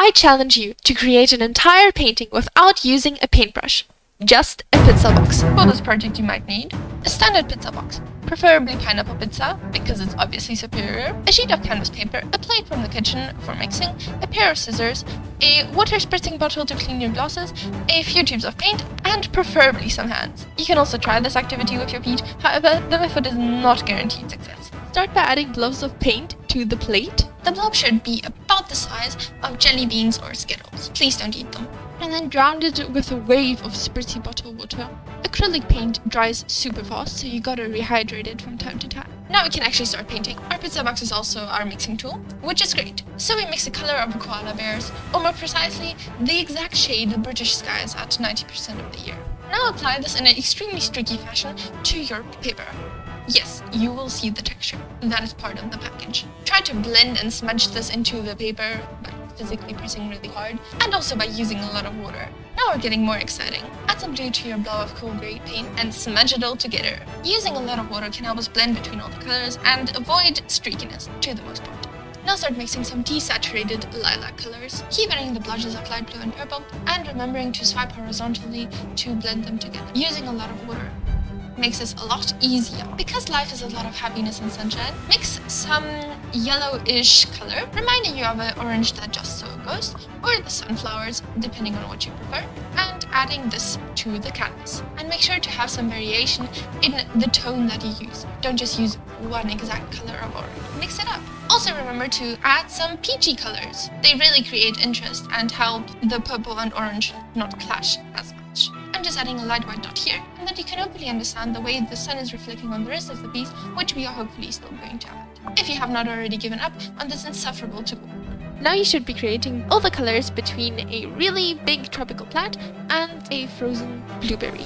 I challenge you to create an entire painting without using a paintbrush. Just a pizza box. For this project you might need a standard pizza box, preferably pineapple pizza because it's obviously superior, a sheet of canvas paper, a plate from the kitchen for mixing, a pair of scissors, a water spritzing bottle to clean your glosses, a few tubes of paint, and preferably some hands. You can also try this activity with your feet, however, the method is not guaranteed success. Start by adding blobs of paint to the plate. The blob should be about the size of jelly beans or Skittles. Please don't eat them. And then drown it with a wave of spritzy bottle water. Acrylic paint dries super fast, so you gotta rehydrate it from time to time. Now we can actually start painting. Our pizza box is also our mixing tool, which is great. So we mix the color of the koala bears, or more precisely, the exact shade the British skies at 90% of the year. Now apply this in an extremely streaky fashion to your paper. Yes, you will see the texture. That is part of the package. Try to blend and smudge this into the paper by physically pressing really hard, and also by using a lot of water. Now we're getting more exciting. Add some glue to your blob of cool grey paint and smudge it all together. Using a lot of water can help us blend between all the colors and avoid streakiness to the most part. Now start mixing some desaturated lilac colors. Keep adding the blotches of light blue and purple, and remembering to swipe horizontally to blend them together. Using a lot of water makes this a lot easier. Because life is a lot of happiness and sunshine, mix some yellowish color, reminding you of an orange that just so goes, or the sunflowers, depending on what you prefer, and adding this to the canvas. And make sure to have some variation in the tone that you use. Don't just use one exact color of orange. Mix it up. Also remember to add some peachy colors. They really create interest and help the purple and orange not clash as much. I'm just adding a light white dot here, and that you can hopefully understand the way the sun is reflecting on the rest of the piece, which we are hopefully still going to add. If you have not already given up on this insufferable tool. Now you should be creating all the colors between a really big tropical plant and a frozen blueberry.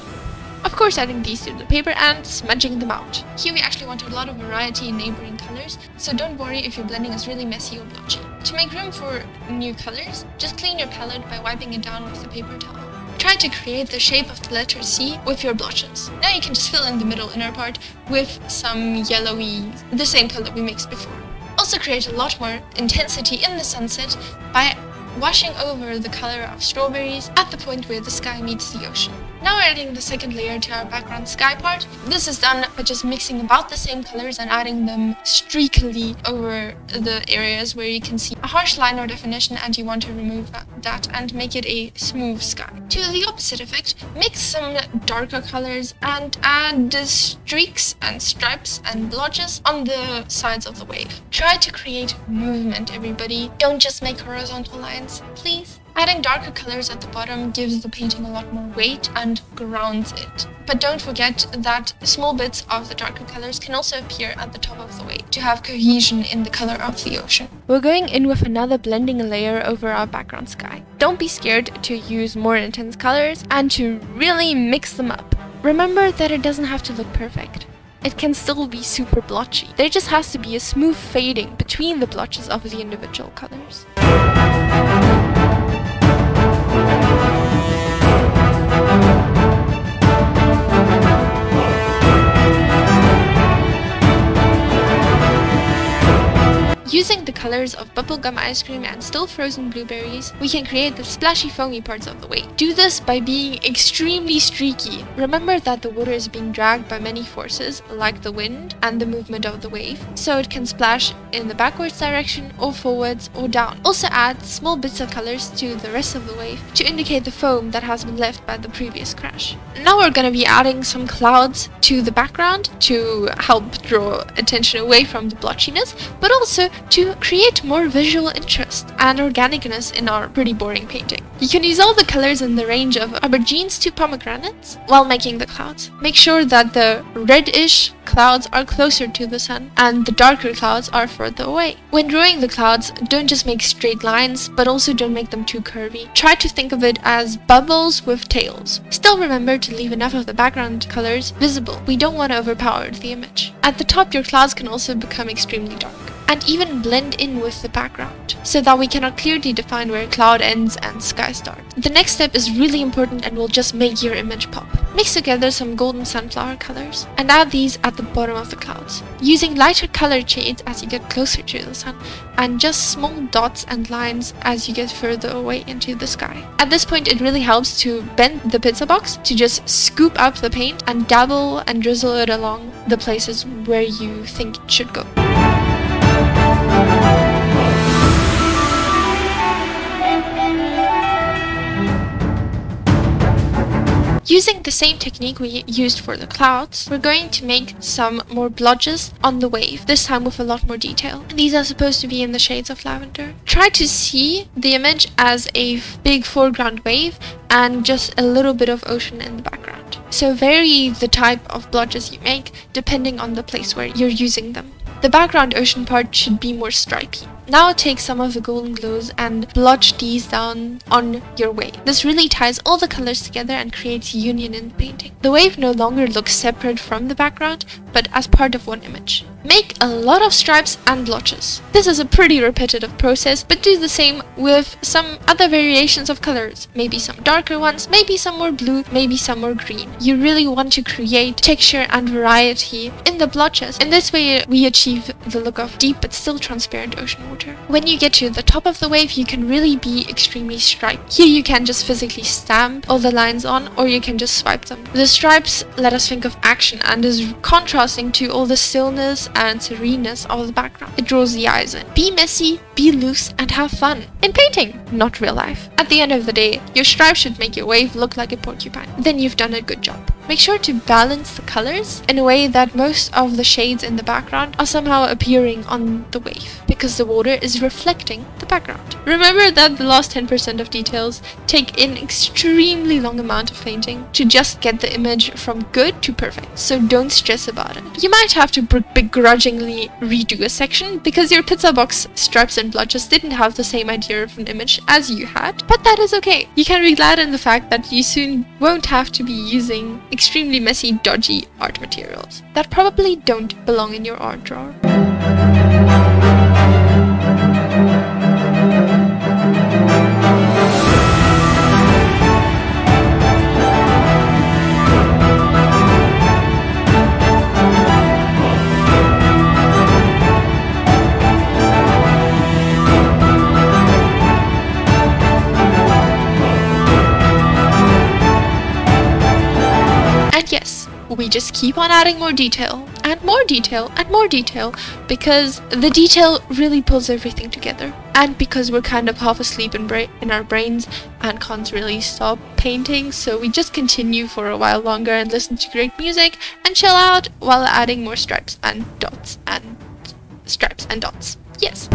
Of course, adding these to the paper and smudging them out. Here we actually want a lot of variety in neighboring colors, so don't worry if your blending is really messy or blotchy. To make room for new colors, just clean your palette by wiping it down with a paper towel. Try to create the shape of the letter C with your blotches. Now you can just fill in the middle inner part with some yellowy, the same color we mixed before. Also create a lot more intensity in the sunset by washing over the color of strawberries at the point where the sky meets the ocean. Now we're adding the second layer to our background sky part. This is done by just mixing about the same colors and adding them streakily over the areas where you can see a harsh line or definition and you want to remove that and make it a smooth sky. To the opposite effect, mix some darker colors and add the streaks and stripes and blotches on the sides of the wave. Try to create movement, everybody. Don't just make horizontal lines, please. Adding darker colors at the bottom gives the painting a lot more weight and grounds it. But don't forget that small bits of the darker colors can also appear at the top of the wave to have cohesion in the color of the ocean. We're going in with another blending layer over our background sky. Don't be scared to use more intense colors and to really mix them up. Remember that it doesn't have to look perfect. It can still be super blotchy. There just has to be a smooth fading between the blotches of the individual colors. Using the colors of bubblegum ice cream and still frozen blueberries, we can create the splashy foamy parts of the wave. Do this by being extremely streaky. Remember that the water is being dragged by many forces, like the wind and the movement of the wave, so it can splash in the backwards direction or forwards or down. Also add small bits of colors to the rest of the wave to indicate the foam that has been left by the previous crash. Now we're going to be adding some clouds to the background to help draw attention away from the blotchiness, but also to create more visual interest and organicness in our pretty boring painting. You can use all the colors in the range of aubergines to pomegranates while making the clouds. Make sure that the reddish clouds are closer to the sun and the darker clouds are further away. When drawing the clouds, don't just make straight lines, but also don't make them too curvy. Try to think of it as bubbles with tails. Still remember to leave enough of the background colors visible. We don't want to overpower the image. At the top, your clouds can also become extremely dark and even blend in with the background, so that we cannot clearly define where cloud ends and sky start. The next step is really important and will just make your image pop. Mix together some golden sunflower colors and add these at the bottom of the clouds, using lighter colored shades as you get closer to the sun, and just small dots and lines as you get further away into the sky. At this point, it really helps to bend the pizza box to just scoop up the paint and dabble and drizzle it along the places where you think it should go. Using the same technique we used for the clouds, we're going to make some more blotches on the wave, this time with a lot more detail. These are supposed to be in the shades of lavender. Try to see the image as a big foreground wave and just a little bit of ocean in the background. So vary the type of blotches you make depending on the place where you're using them. The background ocean part should be more stripy. Now take some of the golden glows and blotch these down on your wave. This really ties all the colors together and creates union in the painting. The wave no longer looks separate from the background, but as part of one image. Make a lot of stripes and blotches. This is a pretty repetitive process, but do the same with some other variations of colors. Maybe some darker ones, maybe some more blue, maybe some more green. You really want to create texture and variety in the blotches. In this way, we achieve the look of deep but still transparent ocean water. When you get to the top of the wave, you can really be extremely striped. Here you can just physically stamp all the lines on, or you can just swipe them. The stripes let us think of action and is contrasting to all the stillness and sereneness of the background. It draws the eyes in. Be messy, be loose, and have fun. In painting, not real life. At the end of the day, your stripes should make your wave look like a porcupine. Then you've done a good job. Make sure to balance the colors in a way that most of the shades in the background are somehow appearing on the wave, because the water is reflecting the background. Remember that the last 10% of details take an extremely long amount of painting to just get the image from good to perfect, so don't stress about it. You might have to begrudgingly redo a section because your pizza box stripes and blotches didn't have the same idea of an image as you had, but that is okay. You can be glad in the fact that you soon won't have to be using extremely messy, dodgy art materials that probably don't belong in your art drawer. Yes, we just keep on adding more detail and more detail and more detail because the detail really pulls everything together, and because we're kind of half asleep in our brains and can't really stop painting, so we just continue for a while longer and listen to great music and chill out while adding more stripes and dots and stripes and dots. Yes.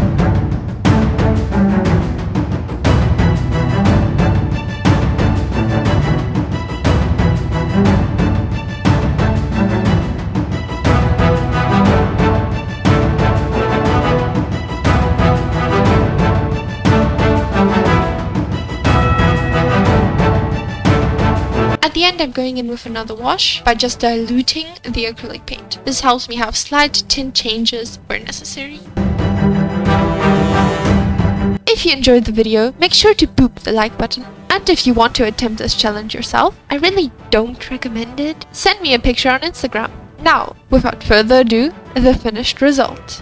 At the end, I'm going in with another wash by just diluting the acrylic paint. This helps me have slight tint changes where necessary. If you enjoyed the video, make sure to boop the like button. And if you want to attempt this challenge yourself, I really don't recommend it. Send me a picture on Instagram. Now, without further ado, the finished result.